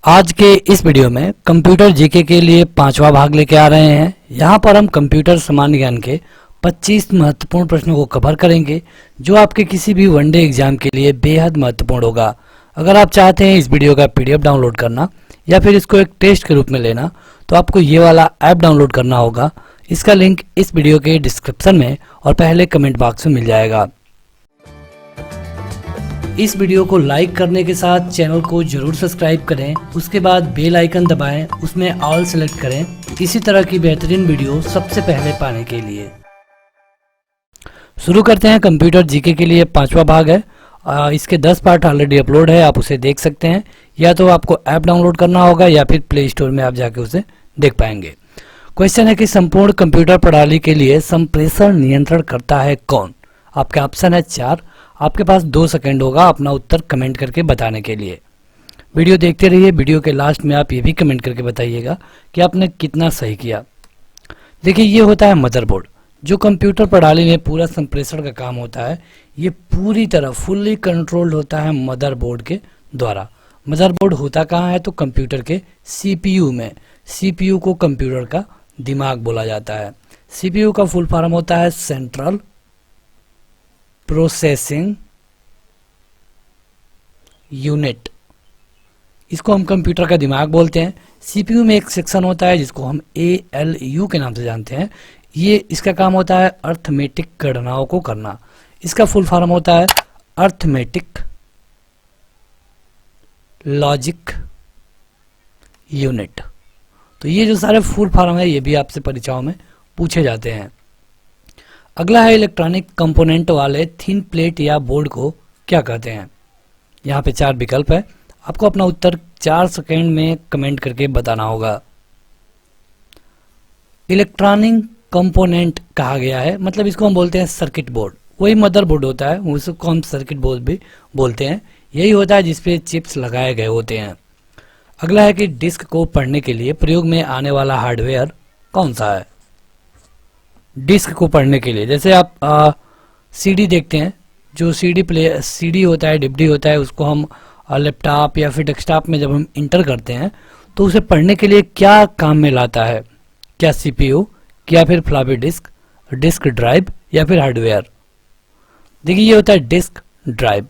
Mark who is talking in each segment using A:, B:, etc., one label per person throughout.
A: आज के इस वीडियो में कंप्यूटर जीके के लिए 5वां भाग लेके आ रहे हैं। यहाँ पर हम कंप्यूटर सामान्य ज्ञान के 25 महत्वपूर्ण प्रश्नों को कवर करेंगे जो आपके किसी भी वनडे एग्जाम के लिए बेहद महत्वपूर्ण होगा। अगर आप चाहते हैं इस वीडियो का पीडीएफ डाउनलोड करना या फिर इसको एक टेस्ट के रूप में लेना तो आपको ये वाला ऐप डाउनलोड करना होगा। इसका लिंक इस वीडियो के डिस्क्रिप्शन में और पहले कमेंट बॉक्स में मिल जाएगा। इस वीडियो को लाइक करने के साथ चैनल को जरूर सब्सक्राइब करें, उसके बाद बेल आइकन दबाएं, उसमें ऑल सेलेक्ट करें इसी तरह की बेहतरीन वीडियो सबसे पहले पाने के लिए। शुरू करते हैं। कंप्यूटर जीके के लिए 5वां भाग है। इसके 10 पार्ट ऑलरेडी अपलोड है, आप उसे देख सकते हैं। या तो आपको ऐप डाउनलोड करना होगा या फिर प्ले स्टोर में आप जाके उसे देख पाएंगे। क्वेश्चन है कि संपूर्ण कंप्यूटर प्रणाली के लिए संप्रेषण नियंत्रण करता है कौन? आपके ऑप्शन है 4। आपके पास 2 सेकंड होगा अपना उत्तर कमेंट करके बताने के लिए। वीडियो देखते रहिए। वीडियो के लास्ट में आप ये भी कमेंट करके बताइएगा कि आपने कितना सही किया। देखिए, ये होता है मदरबोर्ड। जो कंप्यूटर प्रणाली में पूरा संप्रेषण का काम होता है ये पूरी तरह फुल्ली कंट्रोल्ड होता है मदरबोर्ड के द्वारा। मदरबोर्ड होता कहाँ है? तो कंप्यूटर के सीपीयू में। सीपीयू को कंप्यूटर का दिमाग बोला जाता है। सीपीयू का फुल फॉर्म होता है सेंट्रल प्रोसेसिंग यूनिट। इसको हम कंप्यूटर का दिमाग बोलते हैं। सीपीयू में एक सेक्शन होता है जिसको हम एएलयू के नाम से जानते हैं। ये इसका काम होता है अर्थमेटिक गणनाओं को करना। इसका फुल फॉर्म होता है अर्थमेटिक लॉजिक यूनिट। तो ये जो सारे फुल फॉर्म है ये भी आपसे परीक्षाओं में पूछे जाते हैं। अगला है इलेक्ट्रॉनिक कंपोनेंट वाले थिन प्लेट या बोर्ड को क्या कहते हैं? यहाँ पे 4 विकल्प है। आपको अपना उत्तर 4 सेकंड में कमेंट करके बताना होगा। इलेक्ट्रॉनिक कंपोनेंट कहा गया है, मतलब इसको हम बोलते हैं सर्किट बोर्ड। वही मदरबोर्ड होता है, उसको हम सर्किट बोर्ड भी बोलते हैं। यही होता है जिसपे चिप्स लगाए गए होते हैं। अगला है कि डिस्क को पढ़ने के लिए प्रयोग में आने वाला हार्डवेयर कौन सा है? डिस्क को पढ़ने के लिए जैसे आप सीडी देखते हैं, जो सीडी होता है, डीवीडी होता है, उसको हम लैपटॉप या फिर डेस्कटॉप में जब हम इंटर करते हैं तो उसे पढ़ने के लिए क्या काम में लाता है? क्या सीपीयू, या फिर फ्लॉपी डिस्क, डिस्क ड्राइव या फिर हार्डवेयर? देखिए, ये होता है डिस्क ड्राइव।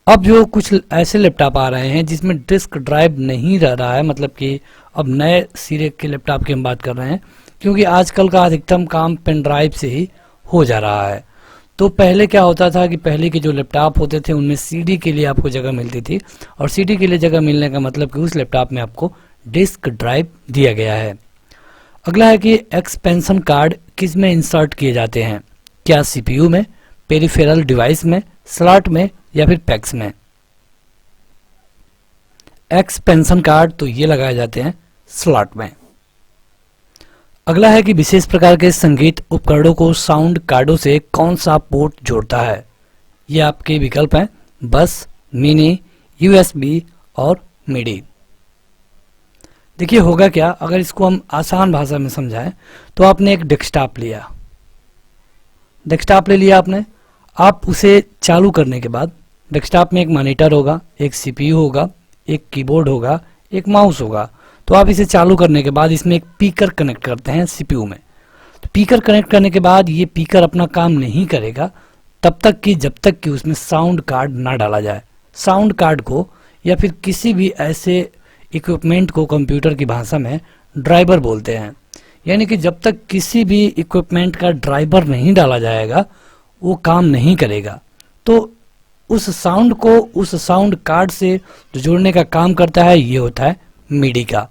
A: अब जो कुछ ऐसे लैपटॉप आ रहे हैं जिसमें डिस्क ड्राइव नहीं रह रहा है, मतलब कि अब नए सिरे के लैपटॉप की हम बात कर रहे हैं, क्योंकि आजकल का अधिकतम काम पेन ड्राइव से ही हो जा रहा है। तो पहले क्या होता था कि पहले के जो लैपटॉप होते थे उनमें सीडी के लिए आपको जगह मिलती थी, और सीडी के लिए जगह मिलने का मतलब कि उस लैपटॉप में आपको डिस्क ड्राइव दिया गया है। अगला है कि एक्सपेंशन कार्ड किस में इंसर्ट किए जाते हैं? क्या सीपीयू में, पेरिफेरल डिवाइस में, स्लॉट में या फिर पैक्स में? एक्सपेंशन कार्ड तो ये लगाए जाते हैं स्लॉट में। अगला है कि विशेष प्रकार के संगीत उपकरणों को साउंड कार्डों से कौन सा पोर्ट जोड़ता है? ये आपके विकल्प हैं बस, मिनी, यूएसबी और मिडी। देखिए, होगा क्या अगर इसको हम आसान भाषा में समझाएं तो आपने एक डेस्कटॉप लिया, डेस्कटॉप ले लिया आपने। आप उसे चालू करने के बाद डेस्कटॉप में एक मॉनिटर होगा, एक सीपीयू होगा, एक कीबोर्ड होगा, एक माउस होगा। तो आप इसे चालू करने के बाद इसमें एक स्पीकर कनेक्ट करते हैं सीपीयू में। तो स्पीकर कनेक्ट करने के बाद ये स्पीकर अपना काम नहीं करेगा तब तक कि जब तक कि उसमें साउंड कार्ड ना डाला जाए। साउंड कार्ड को या फिर किसी भी ऐसे इक्विपमेंट को कंप्यूटर की भाषा में ड्राइवर बोलते हैं। यानी कि जब तक किसी भी इक्विपमेंट का ड्राइवर नहीं डाला जाएगा वो काम नहीं करेगा। तो उस साउंड को उस साउंड कार्ड से जो जोड़ने का काम करता है ये होता है मिडी का।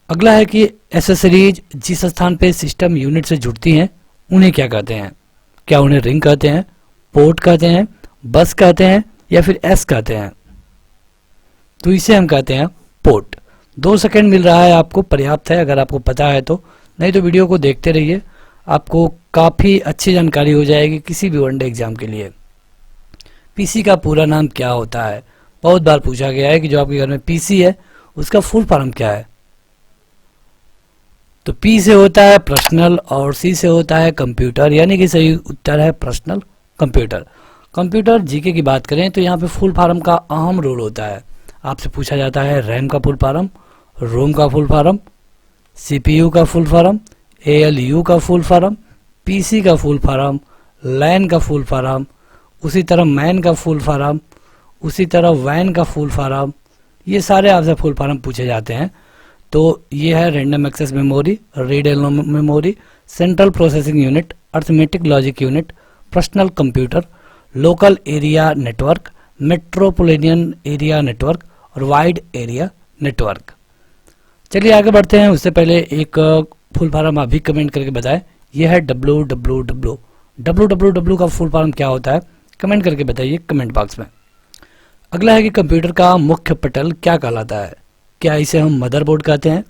A: अगला है कि एसेसरीज जिस स्थान पे सिस्टम यूनिट से जुड़ती हैं उन्हें क्या कहते हैं? क्या उन्हें रिंग कहते हैं, पोर्ट कहते हैं, बस कहते हैं या फिर एस कहते हैं? तो इसे हम कहते हैं पोर्ट। 2 सेकंड मिल रहा है आपको, पर्याप्त है अगर आपको पता है तो। नहीं तो वीडियो को देखते रहिए, आपको काफ़ी अच्छी जानकारी हो जाएगी किसी भी वनडे एग्जाम के लिए। पीसी का पूरा नाम क्या होता है? बहुत बार पूछा गया है कि जो आपके घर में पीसी है उसका फुल फॉर्म क्या है? तो पी से होता है पर्सनल और सी से होता है कंप्यूटर, यानी कि सही उत्तर है पर्सनल कंप्यूटर। कंप्यूटर जीके की बात करें तो यहाँ पे फुल फॉर्म का अहम रोल होता है। आपसे पूछा जाता है रैम का फुल फॉर्म, रोम का फुल फॉर्म, सीपीयू का फुल फॉर्म, एएलयू का फुल फॉर्म, पीसी का फुल फॉर्म, लैन का फुल फॉर्म, उसी तरह मैन का फुल फॉर्म, उसी तरह वैन का फुल फॉर्म, ये सारे आपसे फुल फॉर्म पूछे जाते हैं। तो ये है random access memory, read alone memory, central processing unit, arithmetic logic unit, personal computer, local area network, metropolitan area network और वाइड एरिया नेटवर्क। चलिए आगे बढ़ते हैं, उससे पहले एक फुल फॉर्म आप भी कमेंट करके बताएं। यह है www। www का फुल फॉर्म क्या होता है, कमेंट करके बताइए कमेंट बॉक्स में। अगला है कि कंप्यूटर का मुख्य पटल क्या कहलाता है। क्या इसे हम मदरबोर्ड कहते हैं,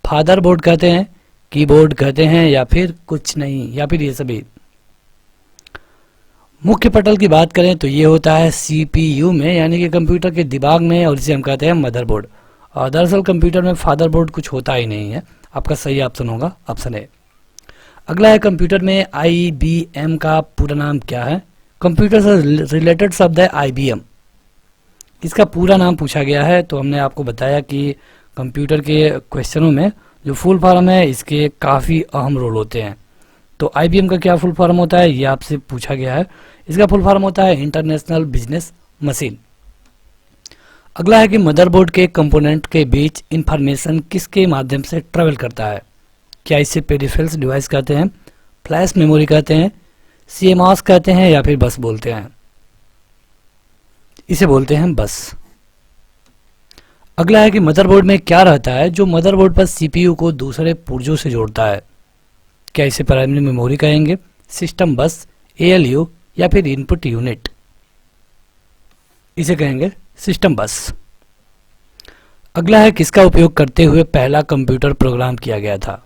A: फादरबोर्ड कहते हैं, कीबोर्ड कहते हैं, या फिर कुछ नहीं, या फिर ये सभी। मुख्य पटल की बात करें तो ये होता है सीपीयू में, यानी कि कंप्यूटर के दिमाग में, और इसे हम कहते हैं मदरबोर्ड। और दरअसल कंप्यूटर में फादरबोर्ड कुछ होता ही नहीं है। आपका सही ऑप्शन होगा ऑप्शन ए। अगला है कंप्यूटर में आईबीएम का पूरा नाम क्या है। कंप्यूटर से रिलेटेड शब्द है आईबीएम, इसका पूरा नाम पूछा गया है। तो हमने आपको बताया कि कंप्यूटर के क्वेश्चनों में जो फुल फॉर्म है इसके काफ़ी अहम रोल होते हैं। तो आईबीएम का क्या फुल फॉर्म होता है ये आपसे पूछा गया है। इसका फुल फॉर्म होता है इंटरनेशनल बिजनेस मशीन। अगला है कि मदरबोर्ड के कंपोनेंट के बीच इंफॉर्मेशन किसके माध्यम से ट्रेवल करता है। क्या इसे पेरिफेरल्स डिवाइस कहते हैं, फ्लैश मेमोरी कहते हैं, सीएमओएस कहते हैं, या फिर बस बोलते हैं। इसे बोलते हैं बस। अगला है कि मदरबोर्ड में क्या रहता है जो मदरबोर्ड पर सीपीयू को दूसरे पुर्जों से जोड़ता है। क्या इसे प्राइमरी मेमोरी कहेंगे, सिस्टम बस, एएलयू, या फिर इनपुट यूनिट। इसे कहेंगे सिस्टम बस। अगला है किसका उपयोग करते हुए पहला कंप्यूटर प्रोग्राम किया गया था।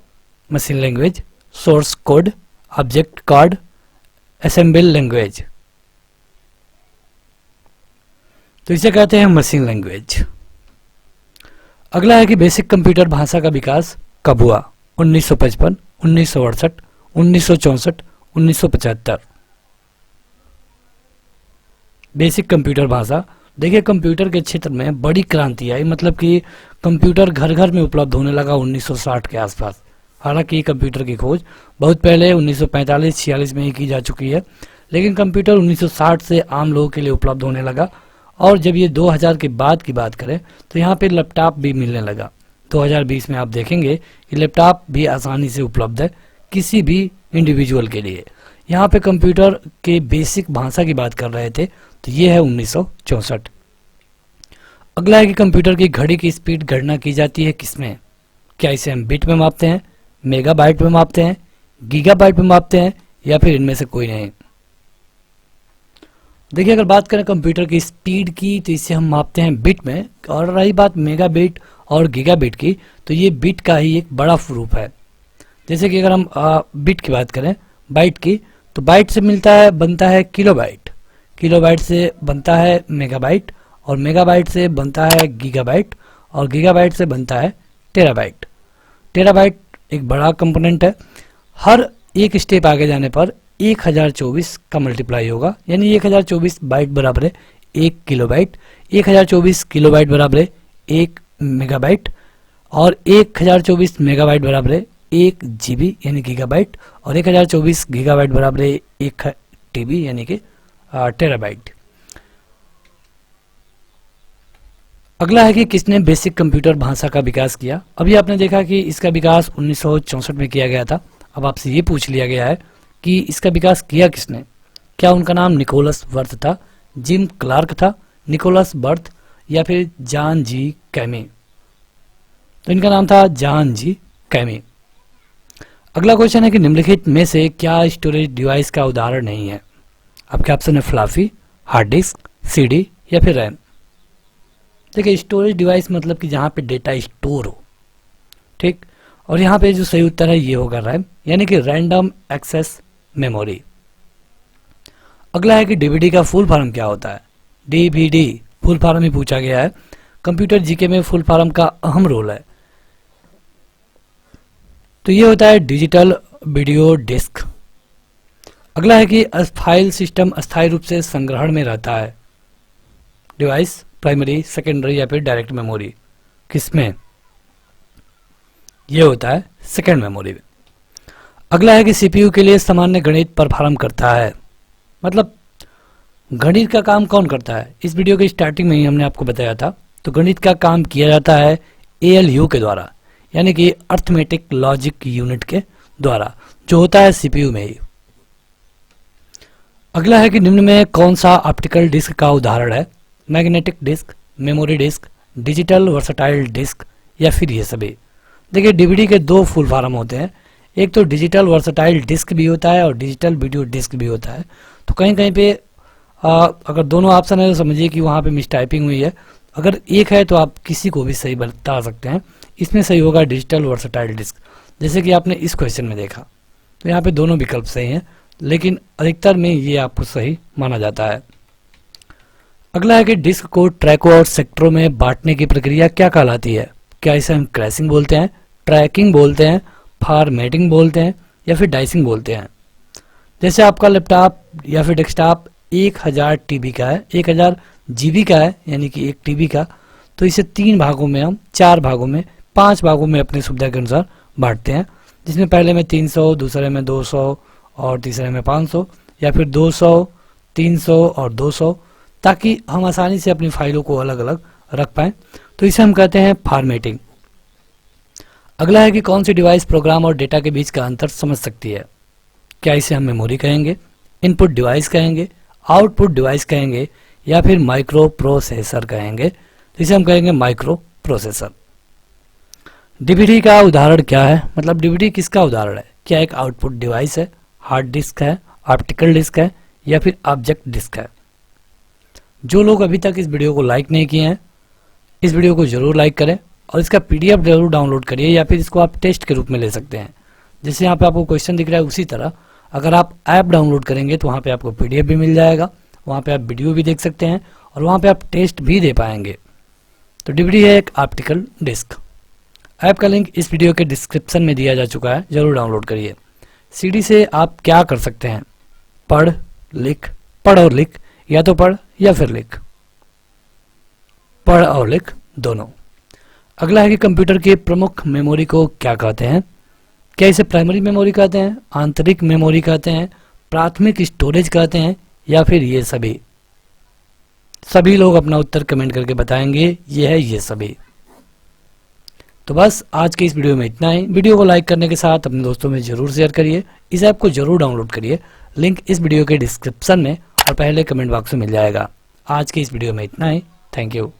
A: Machine language, source code, object code, assemble language. तो इसे कहते हैं मशीन लैंग्वेज। अगला है कि बेसिक कंप्यूटर भाषा का विकास कब हुआ। 1955, 1968, 1964, 1975। बेसिक कंप्यूटर भाषा, देखिए कंप्यूटर के क्षेत्र में बड़ी क्रांति आई, मतलब कि कंप्यूटर घर घर में उपलब्ध होने लगा 1960 के आसपास। हालांकि कंप्यूटर की खोज बहुत पहले 1945-46 में ही की जा चुकी है, लेकिन कंप्यूटर 1960 से आम लोगों के लिए उपलब्ध होने लगा। और जब ये 2000 के बाद की बात करें तो यहाँ पे लैपटॉप भी मिलने लगा। 2020 में आप देखेंगे कि लैपटॉप भी आसानी से उपलब्ध है किसी भी इंडिविजुअल के लिए। यहाँ पे कंप्यूटर के बेसिक भाषा की बात कर रहे थे, तो ये है 1964। अगला है कि कंप्यूटर की घड़ी की स्पीड गणना की जाती है किसमें। क्या इसे हम बिट में मापते हैं, मेगाबाइट में मापते हैं, गीगाबाइट में मापते हैं, या फिर इनमें से कोई नहीं। देखिए अगर बात करें कंप्यूटर की स्पीड की तो इसे हम मापते हैं बिट में, और रही बात मेगाबिट और गीगाबिट की तो ये बिट का ही एक बड़ा रूप है। जैसे कि अगर हम बिट की बात करें, बाइट की, तो बाइट से बनता है किलोबाइट, किलोबाइट से बनता है मेगाबाइट, और मेगाबाइट से बनता है गीगाबाइट, और गीगाबाइट से बनता है टेराबाइट। टेराबाइट एक बड़ा कंपोनेंट है। हर एक स्टेप आगे जाने पर 1024 का मल्टीप्लाई होगा, यानी 1024 बाइट बराबर है 1 किलोबाइट, 1024 किलोबाइट बराबर है 1 मेगाबाइट, और 1024 मेगाबाइट बराबर है 1 जीबी यानी गीगाबाइट, और 1024 गीगाबाइट बराबर है 1 टीबी यानी कि टेराबाइट। अगला है कि किसने बेसिक कंप्यूटर भाषा का विकास किया। अभी आपने देखा कि इसका विकास 1964 में किया गया था। अब आपसे ये पूछ लिया गया है कि इसका विकास किया किसने। क्या उनका नाम निकोलस वर्थ था, जिम क्लार्क था, निकोलस बर्थ, या फिर जॉन जी कैमी। तो इनका नाम था जॉन जी कैमी। अगला क्वेश्चन है कि निम्नलिखित में से क्या स्टोरेज डिवाइस का उदाहरण नहीं है। आपके ऑप्शन है फ्लॉपी, हार्ड डिस्क, सीडी, या फिर रैम। देखिए स्टोरेज डिवाइस मतलब कि जहाँ पे डेटा स्टोर हो, ठीक। और यहाँ पे जो सही उत्तर है ये होगा रैम, यानी कि रैंडम एक्सेस मेमोरी। अगला है कि डीवीडी का फुल फॉर्म क्या होता है। डीवीडी फुल फॉर्म ही पूछा गया है। कंप्यूटर जीके में फुल फॉर्म का अहम रोल है। तो ये होता है डिजिटल वीडियो डिस्क। अगला है कि फाइल सिस्टम अस्थायी रूप से संग्रहण में रहता है। डिवाइस प्राइमरी, सेकेंडरी या फिर डायरेक्ट मेमोरी? किसमें? ये होता है सेकेंड मेमोरी में। अगला है कि सीपीयू के लिए सामान्य गणित परफॉर्म करता है। मतलब गणित का काम कौन करता है? इस वीडियो के स्टार्टिंग में ही हमने आपको बताया था। तो गणित का काम किया जाता है एएलयू के द्वारा, यानी कि अर्थमेटिक लॉजिक यूनिट के द्वारा, जो होता है सीपीयू में ही। अगला है कि निम्न में कौन सा ऑप्टिकल डिस्क का उदाहरण है? Magnetic disk, memory disk, digital versatile disk या फिर ये सभी? देखिए, डीवीडी के दो फुल फॉर्म होते हैं, एक तो डिजिटल वर्सटाइल डिस्क भी होता है और डिजिटल वीडियो डिस्क भी होता है। तो कहीं कहीं पे अगर दोनों ऑप्शन है तो समझिए कि वहाँ पे मिस टाइपिंग हुई है। अगर एक है तो आप किसी को भी सही बता सकते हैं। इसमें सही होगा डिजिटल वर्सटाइल डिस्क, जैसे कि आपने इस क्वेश्चन में देखा। तो यहाँ पे दोनों विकल्प सही हैं, लेकिन अधिकतर में ये आपको सही माना जाता है। अगला है कि डिस्क को ट्रैकों और सेक्टरों में बांटने की प्रक्रिया क्या कहलाती है? क्या इसे हम क्रैशिंग बोलते हैं, ट्रैकिंग बोलते हैं, फॉर्मेटिंग बोलते हैं या फिर डाइसिंग बोलते हैं? जैसे आपका लैपटॉप या फिर डेस्कटॉप 1000 टीबी का है, 1000 जीबी का है, यानी कि 1 टीबी का, तो इसे 3 भागों में, हम 4 भागों में, 5 भागों में अपनी सुविधा के अनुसार बांटते हैं, जिसमें पहले में 300, दूसरे में 200 और तीसरे में 500 या फिर 200, 300 और 200, ताकि हम आसानी से अपनी फाइलों को अलग अलग रख पाएं। तो इसे हम कहते हैं फॉर्मेटिंग। अगला है कि कौन सी डिवाइस प्रोग्राम और डेटा के बीच का अंतर समझ सकती है? क्या इसे हम मेमोरी कहेंगे, इनपुट डिवाइस कहेंगे, आउटपुट डिवाइस कहेंगे या फिर माइक्रो प्रोसेसर कहेंगे? तो इसे हम कहेंगे माइक्रो प्रोसेसर। डीवीडी का उदाहरण क्या है? मतलब डीवीडी किसका उदाहरण है? क्या एक आउटपुट डिवाइस है, हार्ड डिस्क है, ऑप्टिकल डिस्क है या फिर ऑब्जेक्ट डिस्क है? जो लोग अभी तक इस वीडियो को लाइक नहीं किए हैं, इस वीडियो को जरूर लाइक करें और इसका पीडीएफ जरूर डाउनलोड करिए, या फिर इसको आप टेस्ट के रूप में ले सकते हैं। जैसे यहाँ पे आपको क्वेश्चन दिख रहा है, उसी तरह अगर आप ऐप डाउनलोड करेंगे तो वहाँ पे आपको पीडीएफ भी मिल जाएगा, वहाँ पे आप वीडियो भी देख सकते हैं और वहाँ पे आप टेस्ट भी दे पाएंगे। तो डीवीडी है एक ऑप्टिकल डिस्क। ऐप का लिंक इस वीडियो के डिस्क्रिप्शन में दिया जा चुका है, जरूर डाउनलोड करिए। सीडी से आप क्या कर सकते हैं? पढ़ और लिख, या तो पढ़ या फिर लिख, पढ़ और लिख दोनों। अगला है कि कंप्यूटर की प्रमुख मेमोरी को क्या कहते हैं? क्या इसे प्राइमरी मेमोरी कहते हैं, आंतरिक मेमोरी कहते हैं, प्राथमिक स्टोरेज कहते हैं या फिर ये सभी? सभी लोग अपना उत्तर कमेंट करके बताएंगे, ये है ये सभी। तो बस आज के इस वीडियो में इतना ही। वीडियो को लाइक करने के साथ अपने दोस्तों में जरूर शेयर करिए, इस ऐप को जरूर डाउनलोड करिए, लिंक इस वीडियो के डिस्क्रिप्शन में और पहले कमेंट बॉक्स में मिल जाएगा। आज के इस वीडियो में इतना ही। Thank you.